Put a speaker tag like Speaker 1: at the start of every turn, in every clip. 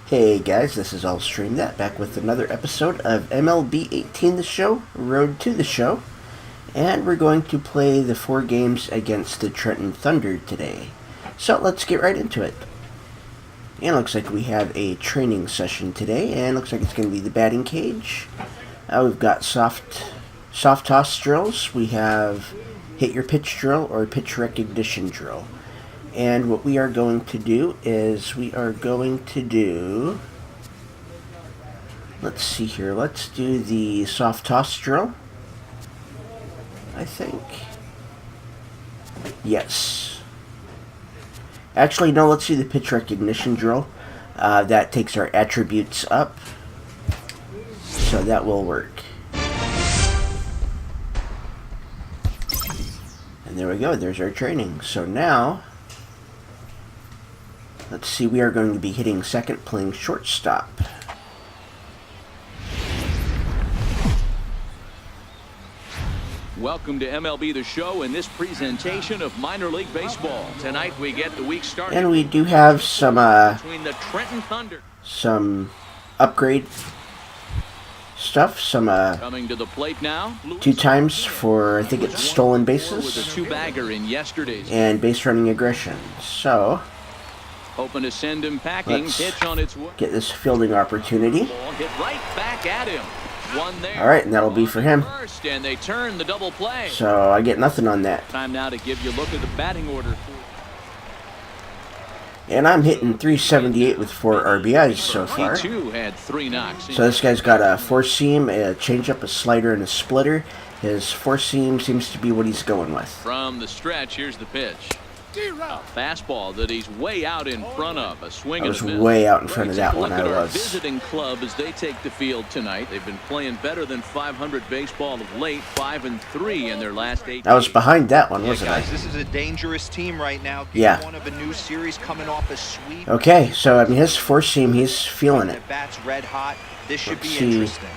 Speaker 1: Hey guys, this is All Stream That, back with another episode of MLB 18 The Show, Road to the Show, and we're going to play the 4 games against the Trenton Thunder today. So let's get right into it. And it looks like we have a training session today, and it looks like it's going to be the batting cage. We've got soft toss drills, we have hit your pitch drill or pitch recognition drill. And what we are going to do is let's see here, let's do the soft toss drill, I think. Yes. Actually, no, let's do the pitch recognition drill. That takes our attributes up, so that will work. And there we go, there's our training. So now, let's see, we are going to be hitting second, playing shortstop.
Speaker 2: Welcome to MLB The Show in this presentation of minor league baseball. Tonight we get the week started.
Speaker 1: And we do have some
Speaker 2: between the Trenton Thunder,
Speaker 1: some upgrade stuff, some
Speaker 2: coming to the plate now.
Speaker 1: 2 times for, I think it's stolen bases
Speaker 2: with a 2-bagger in yesterday's
Speaker 1: and base running aggression. So
Speaker 2: hoping to send him packing.
Speaker 1: let's
Speaker 2: Pitch on its way.
Speaker 1: get this fielding opportunity.
Speaker 2: Ball hit right back at him. One there.
Speaker 1: Alright, and that'll be for him.
Speaker 2: First, and they turn the double play.
Speaker 1: So I get nothing on that.
Speaker 2: Time now to give you a look at the batting order.
Speaker 1: And I'm hitting 378 with 4 RBIs so far.
Speaker 2: He too had 3 knocks.
Speaker 1: So this guy's got a 4-seam, a changeup, a slider, and a splitter. His 4-seam seems to be what he's going with.
Speaker 2: From the stretch, here's the pitch. A fastball that he's way out in front of. A swing
Speaker 1: I
Speaker 2: and
Speaker 1: was
Speaker 2: a miss.
Speaker 1: way out in front of that
Speaker 2: Look
Speaker 1: one.
Speaker 2: at
Speaker 1: I
Speaker 2: our
Speaker 1: was.
Speaker 2: visiting club as they take the field tonight. They've been playing better than 500 baseball of late. 5-3 in their last 8.
Speaker 1: I was behind that one, wasn't
Speaker 3: guys,
Speaker 1: I?
Speaker 3: this is a dangerous team right now. Game
Speaker 1: Yeah.
Speaker 3: 1 of a new series coming off a sweep.
Speaker 1: Okay, so I mean his 4-seam, he's feeling it.
Speaker 3: The bat's red hot. This should
Speaker 1: Let's
Speaker 3: be
Speaker 1: see
Speaker 3: interesting.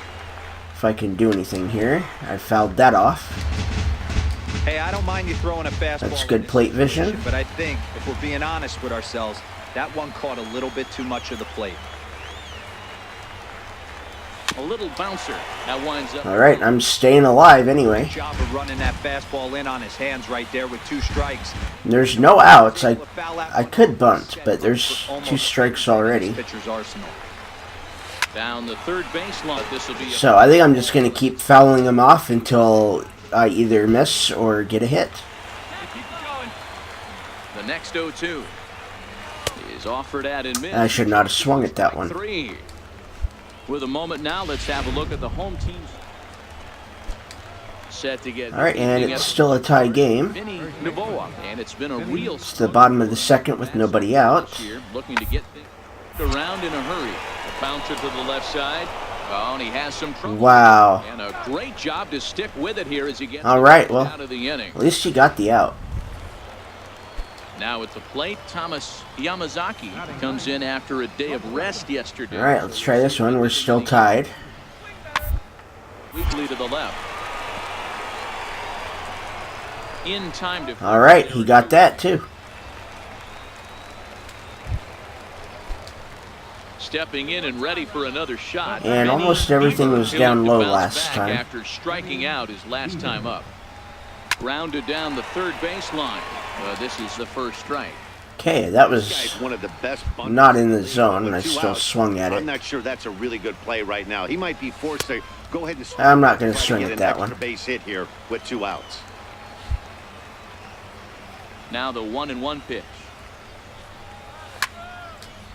Speaker 1: if I can do anything here. I fouled that off.
Speaker 3: Hey, I don't mind you throwing a fastball.
Speaker 1: That's good plate vision.
Speaker 3: But I think, if we're being honest with ourselves, that one caught a little bit too much of the plate.
Speaker 2: A little bouncer. That winds up.
Speaker 1: Alright, I'm staying alive anyway.
Speaker 3: Good job of running that fastball in on his hands right there with 2 strikes.
Speaker 1: There's no outs. I could bunt, but there's 2 strikes already.
Speaker 3: Pitcher's arsenal.
Speaker 2: Down the third baseline. This will be a
Speaker 1: So I think I'm just going to keep fouling him off until I either miss or get a hit.
Speaker 2: The next 0-2 is offered at and missed.
Speaker 1: I should not have swung at that one.
Speaker 2: 3. With a moment now, let's have a look at the home team. Set to get.
Speaker 1: Alright, and it's still a tie game.
Speaker 2: Vinny Novoa, and it's been a real.
Speaker 1: It's the bottom of the second with nobody out.
Speaker 2: Here, looking to get things around in a hurry. A bouncer to the left side. Oh, and he has some trouble.
Speaker 1: Wow.
Speaker 2: And a great job to stick with it here as he gets
Speaker 1: Alright, well,
Speaker 2: out of the inning.
Speaker 1: at least he got the out.
Speaker 2: Now at the plate, Thomas Yamazaki comes in after a day of rest yesterday.
Speaker 1: Alright, let's try this one. We're still tied.
Speaker 2: Weakly to the left. In time to.
Speaker 1: Alright, he got that too.
Speaker 2: Stepping in and ready for another shot.
Speaker 1: And almost everything was down low last time.
Speaker 2: After striking out his last time up. Grounded down the third baseline. This is the first strike.
Speaker 1: Okay, that was
Speaker 4: One of the best
Speaker 1: not in the zone, and I still swung at
Speaker 4: I'm
Speaker 1: it.
Speaker 4: not sure that's a really good play right now. He might be forced to go ahead and swing.
Speaker 1: I'm not going to
Speaker 4: Try
Speaker 1: swing
Speaker 4: get
Speaker 1: at
Speaker 4: an
Speaker 1: that
Speaker 4: extra
Speaker 1: one.
Speaker 4: base hit here with 2 outs.
Speaker 2: Now the 1-1 pitch.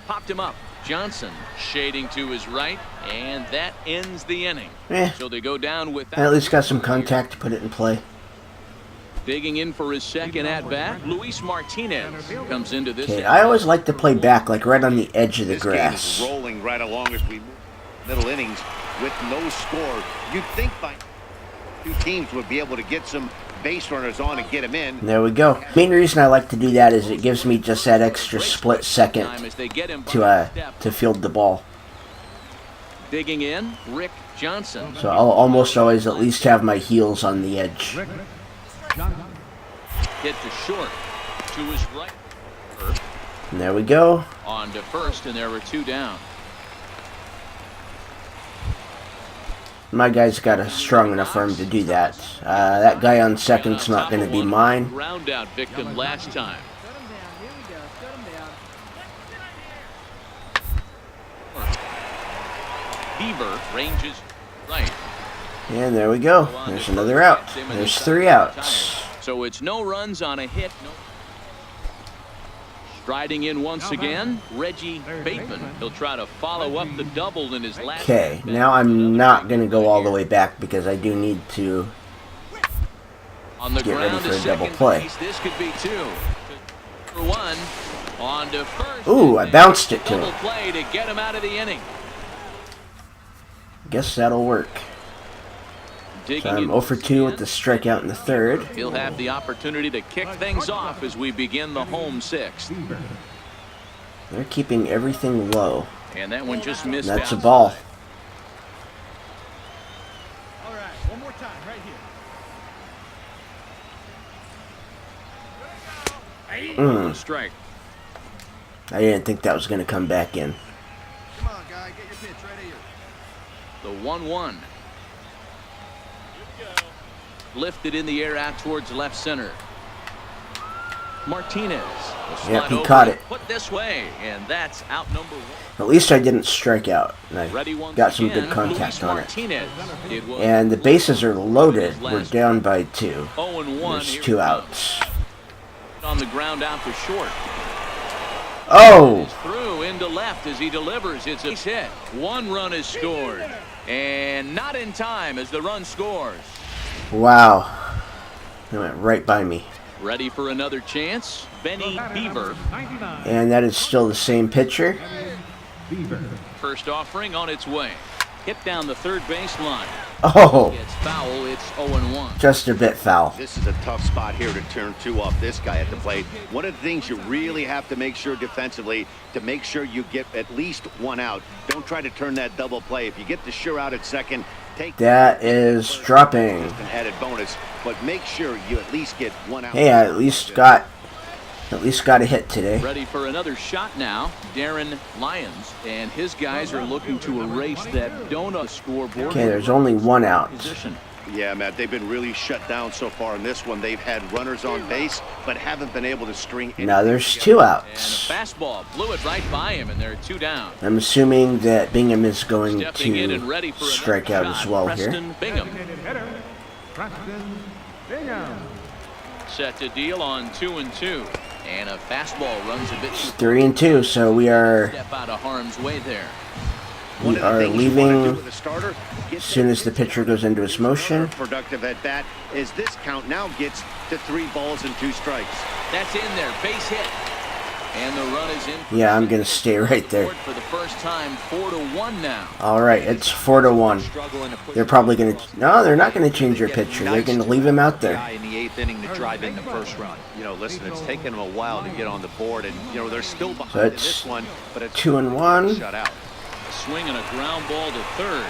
Speaker 2: Popped him up. Johnson shading to his right, and that ends the inning. So they go down with that.
Speaker 1: I at least got some contact to put it in play.
Speaker 2: Digging in for his second at-bat, Luis Martinez comes into this.
Speaker 1: Okay, I always like to play back, like right on the edge of the
Speaker 4: This game
Speaker 1: grass.
Speaker 4: is rolling right along as we move middle innings with no score. You'd think by 2 teams would be able to get some base runners on and get him in.
Speaker 1: There we go. Main reason I like to do that is it gives me just that extra split second to field the ball.
Speaker 2: Digging in, Rick Johnson.
Speaker 1: So I'll almost always at least have my heels on the edge.
Speaker 2: Hit to short. To his right.
Speaker 1: And there we go.
Speaker 2: On to first, and there were 2 down.
Speaker 1: My guy's got a strong enough arm to do that. That guy on second's not going to be mine.
Speaker 2: Ground out victim last time. Beaver ranges right.
Speaker 1: And there we go. There's another out. There's 3 outs.
Speaker 2: So it's no runs on a hit. No. Striding in once again, Reggie Bateman. He'll try to follow up the double in his last.
Speaker 1: Okay, now I'm not going to go all the way back because I do need to get ready for a double play.
Speaker 2: This could be 2. For 1, on to first.
Speaker 1: Ooh, I bounced it to
Speaker 2: Double
Speaker 1: him.
Speaker 2: play to get him out of the inning.
Speaker 1: Guess that'll work. So I'm 0 for 2 with the strikeout in the 3rd.
Speaker 2: He'll have the opportunity to kick things off as we begin the home 6th.
Speaker 1: They're keeping everything low.
Speaker 2: And that one just missed.
Speaker 1: That's a
Speaker 2: outside.
Speaker 1: ball.
Speaker 5: All right, one more time, right here.
Speaker 2: Strike.
Speaker 1: I didn't think that was going to come back in.
Speaker 5: Come on, guy, get your pitch right here.
Speaker 2: The 1-1. Lifted in the air out towards left center. Martinez.
Speaker 1: Yep, he caught it.
Speaker 2: Put this way, and that's out number 1.
Speaker 1: At least I didn't strike out. And I got some good contact on it. And the bases are loaded. We're down by 2. There's 2 outs.
Speaker 2: On the ground out to short.
Speaker 1: Oh!
Speaker 2: Through into left as he delivers. It's a hit. 1 run is scored. And not in time as the run scores.
Speaker 1: Wow. It went right by me.
Speaker 2: Ready for another chance. Benny Beaver.
Speaker 1: And that is still the same pitcher.
Speaker 2: First offering on its way. Hit down the third baseline.
Speaker 1: Oh!
Speaker 2: It's foul. It's 0-1.
Speaker 1: Just a bit foul.
Speaker 4: This is a tough spot here to turn 2 off this guy at the plate. One of the things you really have to make sure defensively to make sure you get at least 1 out. Don't try to turn that double play. If you get the sure out at second, take
Speaker 1: That is dropping.
Speaker 4: just an added bonus, but make sure you at least get 1 out.
Speaker 1: Hey, I at least got a hit today.
Speaker 2: Ready for another shot now. Darren Lyons and his guys are looking to erase that donut scoreboard.
Speaker 1: Okay, there's only 1 out.
Speaker 2: Position.
Speaker 4: Yeah, Matt, they've been really shut down so far in this one. They've had runners on base, but haven't been able to string
Speaker 1: Now there's
Speaker 4: anything
Speaker 1: 2
Speaker 2: And
Speaker 1: outs.
Speaker 2: a fastball blew it right by him, and there are 2 down.
Speaker 1: I'm assuming that Bingham is going
Speaker 2: Stepping in and
Speaker 1: to
Speaker 2: ready for
Speaker 1: strike
Speaker 2: another
Speaker 1: out
Speaker 2: shot,
Speaker 1: as well here.
Speaker 2: Preston Bingham.
Speaker 5: Preston Bingham.
Speaker 2: Set to deal on 2-2. And a fastball runs a bit too
Speaker 1: 3 and 2, so we are
Speaker 2: step out of harm's way there.
Speaker 4: One of the things you wanna do
Speaker 1: leaving
Speaker 4: with a starter, get
Speaker 1: as soon as the pitcher goes into his motion.
Speaker 4: productive at bat is this count now gets to 3 balls and 2 strikes.
Speaker 2: That's in there, base hit. And the run is in.
Speaker 1: Yeah, I'm going to stay right there.
Speaker 2: For the first time, 4-1 now.
Speaker 1: All right, it's 4-1. They're probably going to... No, they're not going to change their pitcher. They're going to leave him out there.
Speaker 3: Guy in the 8th inning to drive in the first run. You know, listen, it's taken them a while to get on the board, and you know they're still behind
Speaker 1: So
Speaker 3: in
Speaker 1: it's
Speaker 3: this one, but it's
Speaker 1: 2-1.
Speaker 3: shut out.
Speaker 2: A swing and a ground ball to third.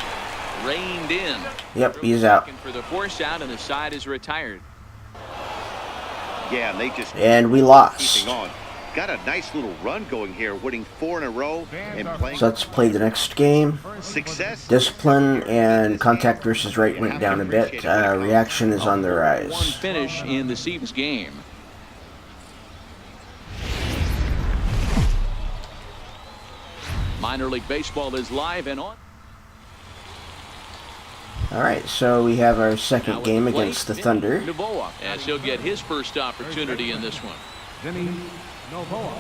Speaker 2: Reined in.
Speaker 1: Yep, he's out.
Speaker 2: Looking for the force out, and the side is retired.
Speaker 4: Yeah, and they just
Speaker 1: And we lost.
Speaker 4: keeping on. Got a nice little run going here, winning 4 in a row and playing
Speaker 1: So let's play the next game.
Speaker 4: success.
Speaker 1: Discipline and contact versus rate went down a bit. Reaction is on the
Speaker 2: One
Speaker 1: rise.
Speaker 2: finish in this evening's game. Minor League Baseball is live and on.
Speaker 1: All right, so we have our
Speaker 2: Now
Speaker 1: second
Speaker 2: with
Speaker 1: game
Speaker 2: the plate,
Speaker 1: against the Thunder.
Speaker 2: Novoa, as he'll get his first opportunity in this one.
Speaker 5: Vinny Novoa.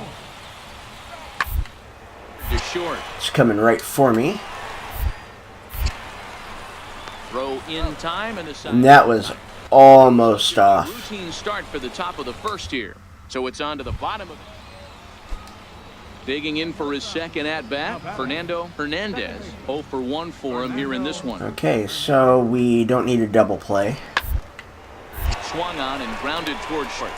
Speaker 2: To short.
Speaker 1: It's coming right for me.
Speaker 2: Throw in time and the side.
Speaker 1: And that was almost off.
Speaker 2: Routine start for the top of the first here. So it's on to the bottom of. Digging in for his second at-bat, Fernando Hernandez. 0 for 1 for him here in this one.
Speaker 1: Okay, so we don't need a double play.
Speaker 2: Swung on and grounded towards short.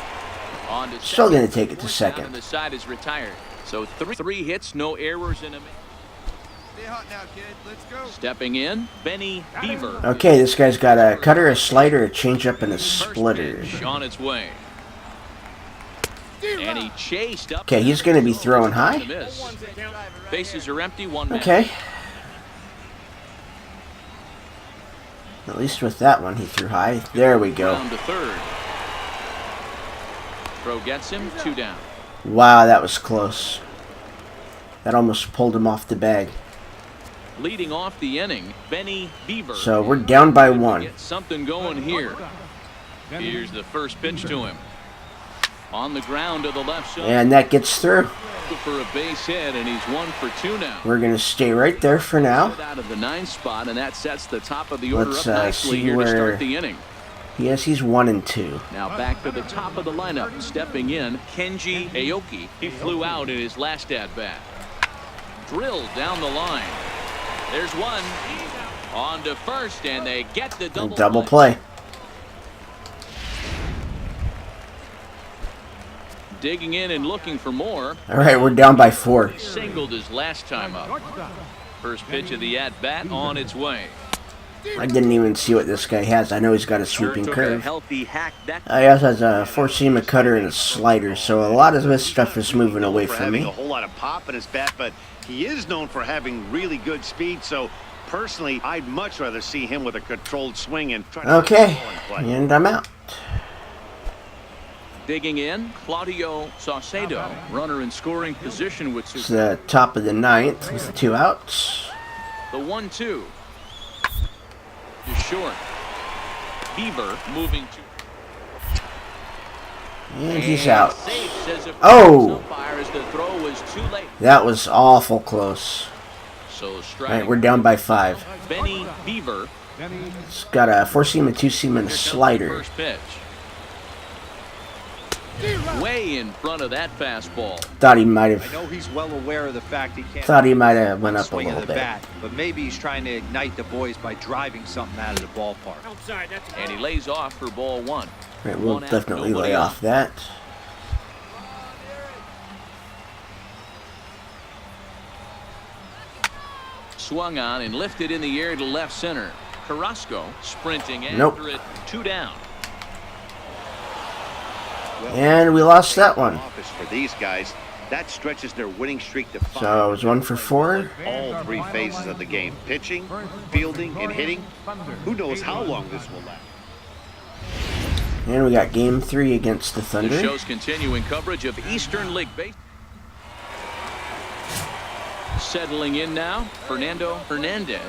Speaker 2: On to
Speaker 1: Still
Speaker 2: second.
Speaker 1: going to take it to
Speaker 2: Down
Speaker 1: second.
Speaker 2: And the side is retired. So three hits, no errors in a minute.
Speaker 5: Stay hot now, kid. Let's go.
Speaker 2: Stepping in, Benny Beaver.
Speaker 1: Okay, this guy's got a cutter, a slider, a changeup, and a
Speaker 2: First
Speaker 1: splitter.
Speaker 2: pitch on its way. And he chased up.
Speaker 1: Okay, he's going to be throwing high.
Speaker 2: Miss. Bases are empty, 1 man.
Speaker 1: Okay. At least with that one, he threw high. There we go.
Speaker 2: Down to third. Throw gets him, 2 down.
Speaker 1: Wow, that was close. That almost pulled him off the bag.
Speaker 2: Leading off the inning, Benny Beaver.
Speaker 1: So we're down by 1.
Speaker 2: Get something going here. Here's the first pitch to him. On the ground to the left side.
Speaker 1: And that gets through.
Speaker 2: For a base hit, and he's 1 for 2 now.
Speaker 1: We're going to stay right there for now.
Speaker 2: Out of the 9th spot, and that sets the top of the order
Speaker 1: Let's
Speaker 2: up nicely
Speaker 1: see
Speaker 2: here
Speaker 1: where
Speaker 2: to start the inning.
Speaker 1: Yes, he's 1 and 2.
Speaker 2: Now back to the top of the lineup. Stepping in, Kenji Aoki. He flew out in his last at-bat. Drilled down the line. There's one. On to first, and they get the double
Speaker 1: play.
Speaker 2: Digging in and looking for more.
Speaker 1: All right, we're down by 4.
Speaker 2: He singled his last time up. First pitch of the at-bat on its way.
Speaker 1: I didn't even see what this guy has. I know he's got a sweeping
Speaker 2: Took a
Speaker 1: curve.
Speaker 2: healthy hack that
Speaker 1: He also has a 4-seam, a cutter, and a slider. So a lot of this stuff is moving away from
Speaker 4: having
Speaker 1: me.
Speaker 4: a whole lot of pop in his bat, but he is known for having really good speed. So personally, I'd much rather see him with a controlled swing and try to
Speaker 1: Okay,
Speaker 4: play.
Speaker 1: and I'm out.
Speaker 2: Digging in, Claudio Saucedo, runner in scoring position with
Speaker 1: It's the top of the 9th with 2 outs.
Speaker 2: the 1-2. Is short. Beaver moving to.
Speaker 1: And he's out.
Speaker 2: Safe, says
Speaker 1: Oh!
Speaker 2: umpire as the throw was too late.
Speaker 1: That was awful close.
Speaker 2: So
Speaker 1: All
Speaker 2: strike.
Speaker 1: right, we're down by 5.
Speaker 2: Benny Beaver.
Speaker 1: It's got a 4-seam, a 2-seam, and a slider.
Speaker 2: First pitch. Way in front of that fastball.
Speaker 1: Thought he might
Speaker 3: I
Speaker 1: have.
Speaker 3: know he's well aware of the fact he can't.
Speaker 1: Thought he might have went up a
Speaker 3: swing of
Speaker 1: little
Speaker 3: the
Speaker 1: bit.
Speaker 3: bat, but maybe he's trying to ignite the boys by driving something out of the ballpark.
Speaker 2: And he lays off for ball 1.
Speaker 1: Right, we'll
Speaker 2: 1 out,
Speaker 1: definitely
Speaker 2: nobody
Speaker 1: lay
Speaker 2: on.
Speaker 1: off that.
Speaker 2: Swung on and lifted in the air to left center. Carrasco sprinting after
Speaker 1: Nope.
Speaker 2: it. 2 down.
Speaker 1: And we lost that one.
Speaker 4: Office for these guys, that stretches their winning streak to 5.
Speaker 1: So it was 1 for 4.
Speaker 4: All 3 phases of the game: pitching, fielding, and hitting. Who knows how long this will last?
Speaker 1: And we got game 3 against the
Speaker 2: The
Speaker 1: Thunder.
Speaker 2: show's continuing coverage of Eastern League Baseball. Settling in now, Fernando Hernandez,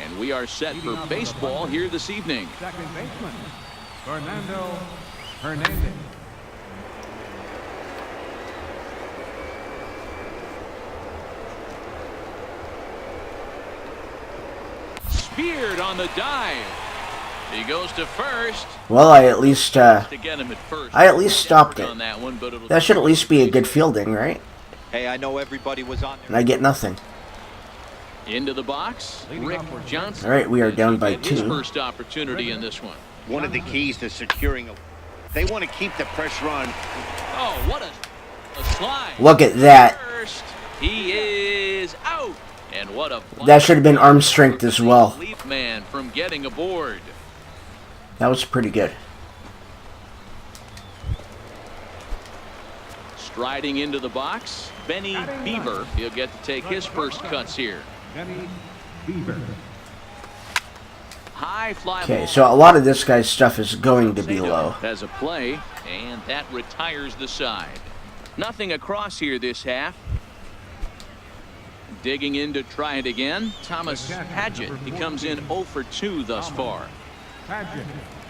Speaker 2: and we are set for baseball here this evening.
Speaker 5: Second baseman, Fernando Hernandez.
Speaker 2: Speared on the dive. He goes to first.
Speaker 1: Well, I at least
Speaker 2: To get him at first.
Speaker 1: I at least stopped it.
Speaker 2: On that one, but it'll
Speaker 1: That should at least be a good fielding, right?
Speaker 3: Hey, I know everybody was on
Speaker 1: And
Speaker 3: there.
Speaker 1: I get nothing.
Speaker 2: into the box. Rick Johnson.
Speaker 1: All right, we are down by
Speaker 2: Get his
Speaker 1: 2.
Speaker 2: first opportunity in this one.
Speaker 4: One of the keys to securing they want to keep the pressure on.
Speaker 2: Oh, what a slide.
Speaker 1: Look at that.
Speaker 2: First, he is out. And what a
Speaker 1: That should have been arm strength as well.
Speaker 2: Leap man from getting aboard.
Speaker 1: That was pretty good.
Speaker 2: Striding into the box, Benny Beaver. He'll get to take his first cuts here.
Speaker 5: Benny Beaver.
Speaker 2: High fly
Speaker 1: Okay,
Speaker 2: ball.
Speaker 1: so a lot of this guy's stuff is going to be low.
Speaker 2: Has a play, and that retires the side. Nothing across here this half. Digging in to try it again, Thomas Padgett. He comes in 0 for 2 thus far.
Speaker 5: Padgett.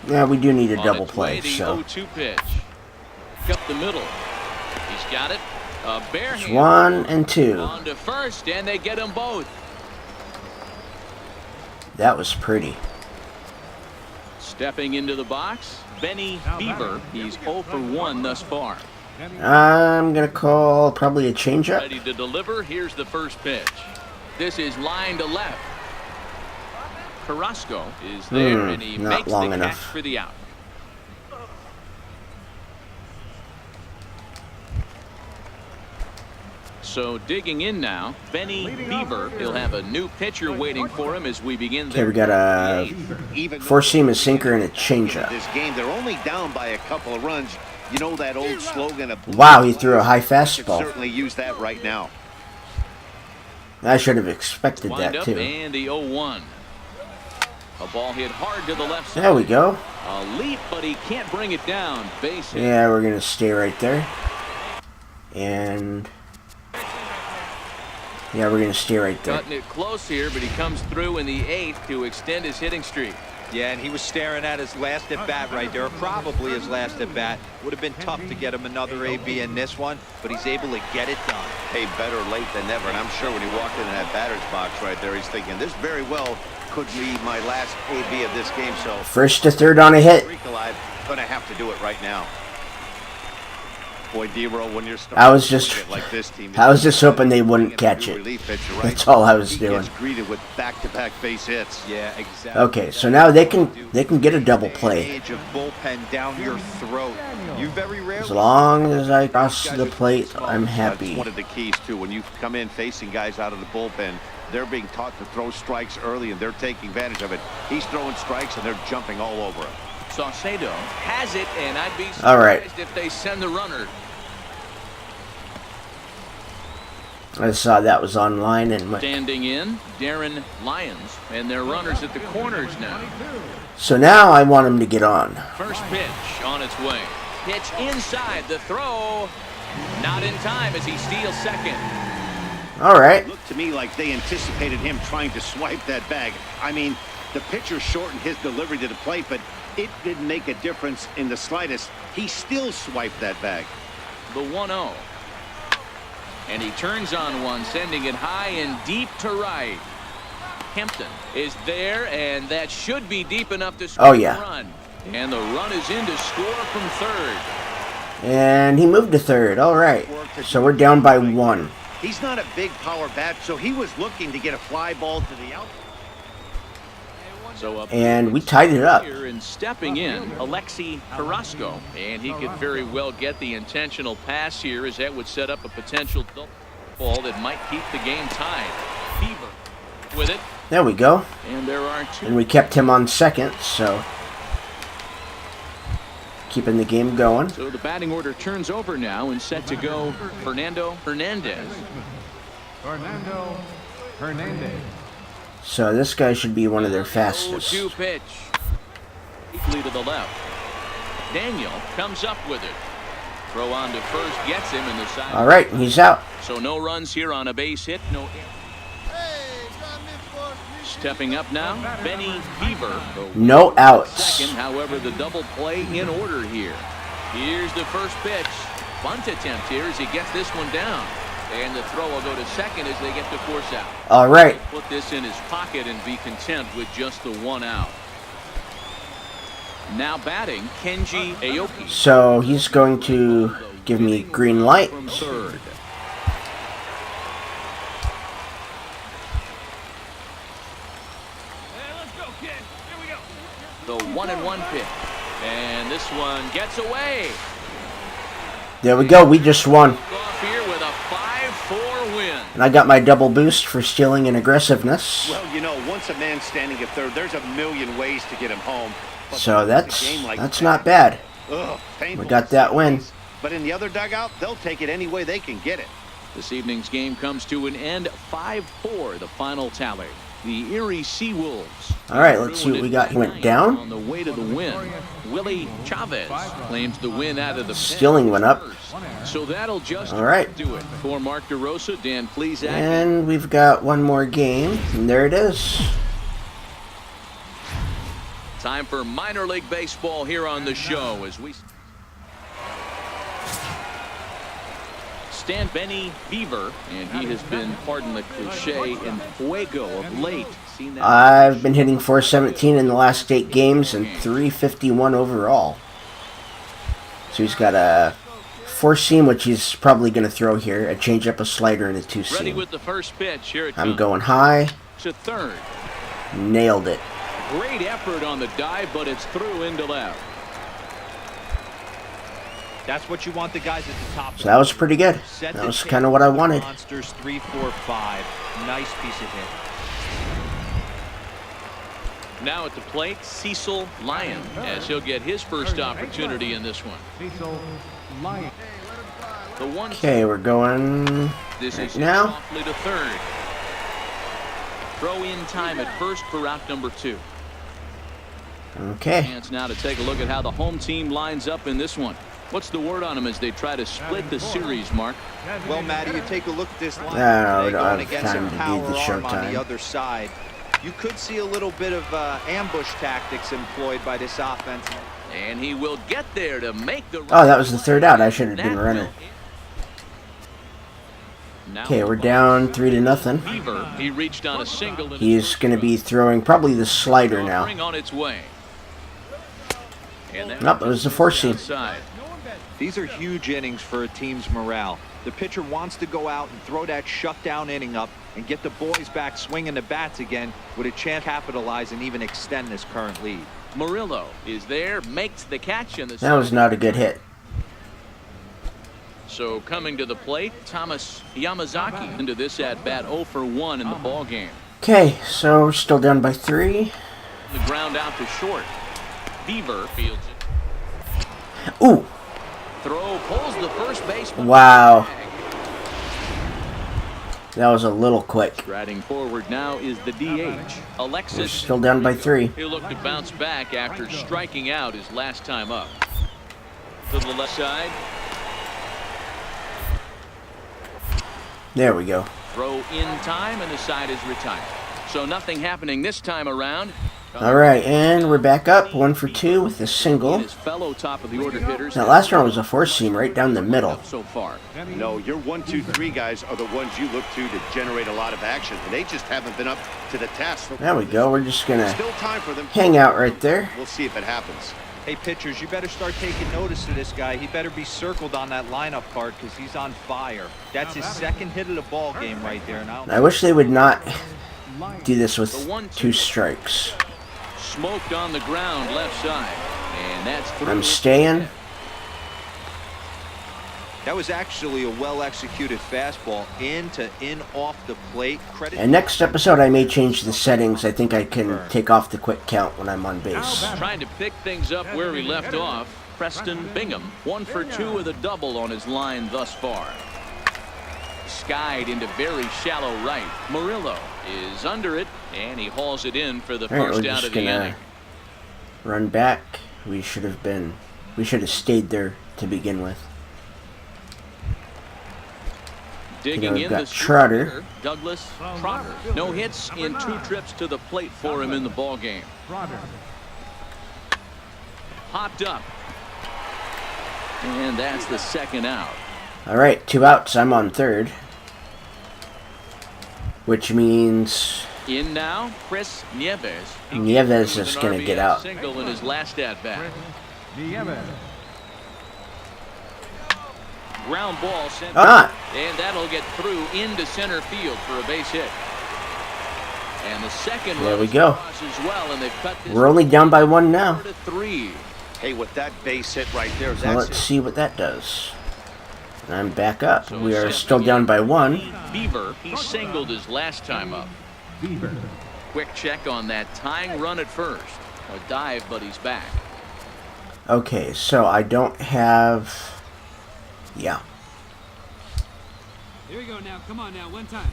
Speaker 1: Yeah, we do need a
Speaker 2: On
Speaker 1: double
Speaker 2: its way,
Speaker 1: play,
Speaker 2: the
Speaker 1: so
Speaker 2: 0-2 pitch. Up the middle. He's got it. A bare
Speaker 1: it's
Speaker 2: hand.
Speaker 1: 1 and 2.
Speaker 2: On to first, and they get them both.
Speaker 1: That was pretty.
Speaker 2: Stepping into the box, Benny Beaver. He's 0 for 1 thus far.
Speaker 1: I'm gonna call probably a changeup.
Speaker 2: Ready to deliver. Here's the first pitch. This is line to left. Carrasco is there, and he
Speaker 1: not
Speaker 2: makes
Speaker 1: long
Speaker 2: the
Speaker 1: enough.
Speaker 2: catch for the out. So digging in now, Benny Beaver. He'll have a new pitcher waiting for him as we begin.
Speaker 1: Okay, we got a
Speaker 4: Even
Speaker 1: 4-seam, a sinker, and a changeup.
Speaker 4: this game, they're only down by a couple of runs. You know that old slogan of
Speaker 1: Wow, he threw a high
Speaker 4: could
Speaker 1: fastball.
Speaker 4: certainly use that right now.
Speaker 1: I should have expected
Speaker 2: Wind
Speaker 1: that
Speaker 2: up
Speaker 1: too.
Speaker 2: and the 0-1. A ball hit hard to the left side.
Speaker 1: There we go.
Speaker 2: A leap, but he can't bring it down. Base hit.
Speaker 1: Yeah, we're going to stay right there. And... yeah, we're going to stay right there.
Speaker 2: Cutting it close here, but he comes through in the 8th to extend his hitting streak.
Speaker 3: Yeah, and he was staring at his last at-bat right there, probably his last at-bat. Would have been tough to get him another AB in this one, but he's able to get it done.
Speaker 4: Hey, better late than never, and I'm sure when he walked into that batter's box right there, he's thinking, this very well could be my last AB of this game, so...
Speaker 1: first to third on a hit.
Speaker 4: Alive, gonna have to do it right now. Boy, D-Roll, when you're
Speaker 1: I was just hoping they wouldn't catch it. That's all I was doing.
Speaker 4: Greeted with back-to-back base hits.
Speaker 3: Yeah, exactly.
Speaker 1: Okay, so now they can get a double play.
Speaker 3: Age of bullpen down your throat. You very rarely...
Speaker 1: As long as I cross the plate, I'm happy.
Speaker 4: That's one of the keys, too. When you come in facing guys out of the bullpen, they're being taught to throw strikes early, and they're taking advantage of it. He's throwing strikes, and they're jumping all over him.
Speaker 2: Saucedo has it, and I'd be surprised
Speaker 1: all right.
Speaker 2: if they send the runner.
Speaker 1: I saw that was online and went.
Speaker 2: Standing in, Darren Lyons, and their runners at the corners now.
Speaker 1: So now I want him to get on.
Speaker 2: First pitch on its way. Pitch inside, the throw. Not in time as he steals second.
Speaker 1: All right.
Speaker 4: It looked to me like they anticipated him trying to swipe that bag. I mean, the pitcher shortened his delivery to the plate, but it didn't make a difference in the slightest. He still swiped that bag.
Speaker 2: The 1-0. And he turns on one, sending it high and deep to right. Hampton is there, and that should be deep enough to score a run. And the run is in to score from third.
Speaker 1: And he moved to third. All right. So we're down by 1.
Speaker 4: He's not a big power bat, so he was looking to get a fly ball to the out.
Speaker 1: And we tied it up.
Speaker 2: And stepping in, Alexi Carrasco, and he could very well get the intentional pass here, as that would set up a potential double ball that might keep the game tied. Beaver with it.
Speaker 1: There we go.
Speaker 2: And there are 2.
Speaker 1: And we kept him on second, so keeping the game going.
Speaker 2: So the batting order turns over now, and set to go Fernando Hernandez.
Speaker 5: Fernando Hernandez.
Speaker 1: So this guy should be one of their fastest.
Speaker 2: 2 pitch. Deeply to the left. Daniel comes up with it. Throw on to first, gets him in the side.
Speaker 1: All right, he's out.
Speaker 2: So no runs here on a base hit. No. Stepping up now, Benny Beaver.
Speaker 1: No outs.
Speaker 2: Second, however, the double play in order here. Here's the first pitch. Bunt attempt here as he gets this one down. And the throw will go to second as they get the force out.
Speaker 1: All right.
Speaker 2: Put this in his pocket and be content with just the 1 out. Now batting, Kenji Aoki.
Speaker 1: So he's going to give me green light.
Speaker 2: From third. The 1-1 pitch. And this one gets away.
Speaker 1: There we go. We just won.
Speaker 2: Off here with a 5-4 win.
Speaker 1: And I got my double boost for stealing and aggressiveness.
Speaker 4: Well, you know, once a man's standing at third, there's a million ways to get him home. But
Speaker 1: so that's not bad.
Speaker 4: Ugh,
Speaker 1: We got that win.
Speaker 4: But in the other dugout, they'll take it any way they can get it.
Speaker 2: This evening's game comes to an end. 5-4, the final tally. The Erie Seawolves.
Speaker 1: All right, let's see what we got. He went down.
Speaker 2: On the way to the win. Willie Chavez claims the win out of the
Speaker 1: Stealing went up.
Speaker 2: So that'll just
Speaker 1: all right.
Speaker 2: do it. For Mark DeRosa, Dan Plesac.
Speaker 1: And we've got one more game. And there it is.
Speaker 2: Time for minor league baseball here on the show as we stand Benny Beaver, and he has been, pardon the cliche, in fuego of late.
Speaker 1: I've been hitting .417 in the last 8 games and .351 overall. So he's got a 4-seam, which he's probably going to throw here, a changeup, a slider, and a 2-seam.
Speaker 2: Ready with the first pitch. Here it
Speaker 1: I'm
Speaker 2: comes.
Speaker 1: going high.
Speaker 2: To third.
Speaker 1: Nailed it.
Speaker 2: Great effort on the dive, but it's through into left.
Speaker 3: That's what you want the guys at the top.
Speaker 1: So that was pretty good. That was kind of what I wanted.
Speaker 3: Monsters 3, 4, 5. Nice piece of hit.
Speaker 2: Now at the plate, Cecil Lyon, as he'll get his first opportunity in this one.
Speaker 5: Cecil Lyon.
Speaker 2: The 1.
Speaker 1: Okay, we're going
Speaker 2: This
Speaker 1: right
Speaker 2: is
Speaker 1: now.
Speaker 2: softly to third. Throw in time at first for out number 2.
Speaker 1: Okay.
Speaker 2: Chance now to take a look at how the home team lines up in this one. What's the word on them as they try to split the series, Mark?
Speaker 3: Well, Matty, you take a look at this line
Speaker 1: No,
Speaker 3: today,
Speaker 1: we don't
Speaker 3: going
Speaker 1: have
Speaker 3: against
Speaker 1: time
Speaker 3: a
Speaker 1: to do
Speaker 3: power
Speaker 1: the
Speaker 3: arm on
Speaker 1: showtime.
Speaker 3: the other side. You could see a little bit of ambush tactics employed by this offense.
Speaker 2: And he will get there to make the...
Speaker 1: Oh, that was the third out. I should have been runner. Okay, we're down 3-0.
Speaker 2: Beaver, he reached on a single.
Speaker 1: He's going to be throwing probably the slider now.
Speaker 2: On its way.
Speaker 1: Nope, it was the four seam.
Speaker 3: These are huge innings for a team's morale. The pitcher wants to go out and throw that shutdown inning up and get the boys back swinging the bats again with a chance to capitalize and even extend this current lead.
Speaker 2: Murillo is there, makes the catch in the...
Speaker 1: That was not a good hit.
Speaker 2: So coming to the plate, Thomas Yamazaki into this at bat 0 for 1 in the ball game.
Speaker 1: Okay, so we're still down by 3.
Speaker 2: The ground out to short. Beaver fields it.
Speaker 1: Ooh.
Speaker 2: Throw pulls the first baseman.
Speaker 1: Wow. That was a little quick.
Speaker 2: Striding forward now is the DH. Alexis.
Speaker 1: We're still down by 3.
Speaker 2: He'll look to bounce back after striking out his last time up. To the left side.
Speaker 1: There we go.
Speaker 2: Throw in time and the side is retired. So nothing happening this time around.
Speaker 1: All right, and we're back up 1 for 2 with a single.
Speaker 2: His fellow top of the order hitters.
Speaker 1: That last one was a four seam right down the middle.
Speaker 2: So far.
Speaker 4: No, your 1, 2, 3 guys are the ones you look to generate a lot of action, and they just haven't been up to the task.
Speaker 1: There we go. We're just gonna
Speaker 4: Still time for them.
Speaker 1: hang out right there.
Speaker 4: We'll see if it happens.
Speaker 3: Hey, pitchers, you better start taking notice of this guy. He better be circled on that lineup card because he's on fire. That's his second hit of the ball game right there. Now,
Speaker 1: I wish they would not do this with 2 strikes.
Speaker 2: Smoked on the ground left side. And that's through.
Speaker 1: I'm staying.
Speaker 3: that was actually a well-executed fastball in off the plate. Credit.
Speaker 1: And next episode, I may change the settings. I think I can take off the quick count when I'm on base.
Speaker 2: Trying to pick things up where he left off. Preston Bingham, 1 for 2 with a double on his line thus far. Skied into very shallow right. Murillo is under it, and he hauls it in for the
Speaker 1: All right,
Speaker 2: first
Speaker 1: we're
Speaker 2: out
Speaker 1: just
Speaker 2: of the inning.
Speaker 1: gonna run back. We should have stayed there to begin with.
Speaker 2: Digging
Speaker 1: we've
Speaker 2: in
Speaker 1: got
Speaker 2: the
Speaker 1: Trotter.
Speaker 2: hitter, Douglas Trotter. No hits in 2 trips to the plate for him in the ball game. Popped up. And that's the second out.
Speaker 1: All right, 2 outs. I'm on third. Which means
Speaker 2: In now, Chris Nieves.
Speaker 1: Nieves is going to get out.
Speaker 2: Single in his last at bat. Ground ball sent. And that'll get through into center field for a base hit. And the second
Speaker 1: There
Speaker 2: one
Speaker 1: we go.
Speaker 2: as well, and they've cut this
Speaker 1: We're only down by 1 now.
Speaker 2: 4-3.
Speaker 4: Hey, with that base hit right there,
Speaker 1: So
Speaker 4: that's
Speaker 1: let's see what that does. I'm back up.
Speaker 2: So
Speaker 1: We are
Speaker 2: set
Speaker 1: still down by 1.
Speaker 2: Beaver, he singled his last time up. Quick check on that tying run at first. A dive, but he's back.
Speaker 1: Okay, so I don't have... Yeah.
Speaker 6: Here we go now. Come on now. One time.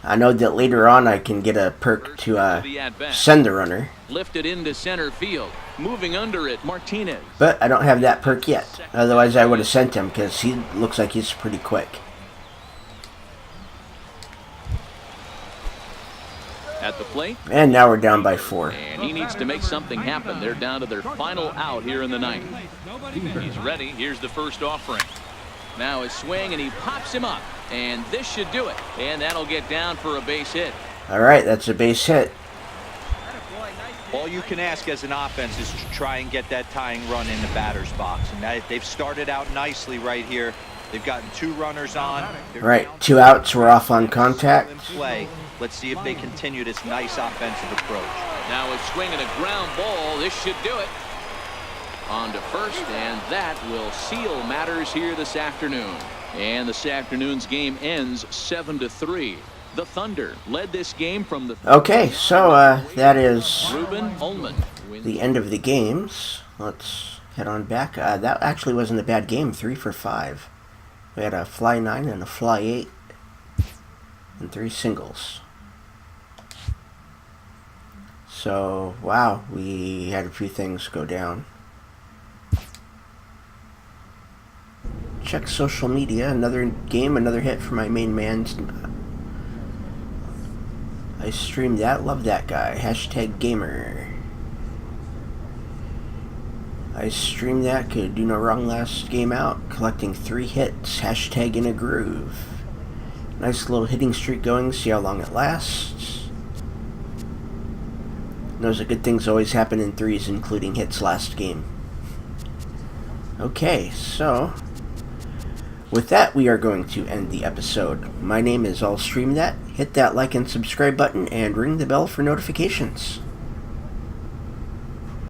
Speaker 1: I know that later on I can get a perk to
Speaker 2: The at-bat.
Speaker 1: send the runner.
Speaker 2: Lifted into center field. Moving under it, Martinez.
Speaker 1: But I don't have that perk yet. Otherwise I would have sent him because he looks like he's pretty quick.
Speaker 2: At the plate.
Speaker 1: And now we're down by 4.
Speaker 2: And he needs to make something happen. They're down to their final out here in the ninth. He's ready. Here's the first offering. Now a swing, and he pops him up. And this should do it. And that'll get down for a base hit.
Speaker 1: All right, that's a base hit.
Speaker 3: All you can ask as an offense is to try and get that tying run in the batter's box. And they've started out nicely right here. They've gotten 2 runners on. They're
Speaker 1: Right,
Speaker 3: down
Speaker 1: 2 outs. We're off on contact.
Speaker 3: in play. Let's see if they continue this nice offensive approach.
Speaker 2: Now a swing and a ground ball. This should do it. On to first, and that will seal matters here this afternoon. And this afternoon's game ends 7-3. The Thunder led this game from the...
Speaker 1: Okay, so that is
Speaker 2: Ruben Ullman wins.
Speaker 1: the end of the games. Let's head on back. That actually wasn't a bad game. 3 for 5. We had a fly 9 and a fly 8. And 3 singles. So, wow, we had a few things go down. Check social media. Another game, another hit for my main man. I streamed that. Love that guy. Hashtag gamer. I streamed that. Could do no wrong last game out. Collecting 3 hits. Hashtag in a groove. Nice little hitting streak going. See how long it lasts. Knows that good things always happen in threes, including hits last game. Okay, so with that, we are going to end the episode. My name is I'll Stream That. Hit that like and subscribe button and ring the bell for notifications.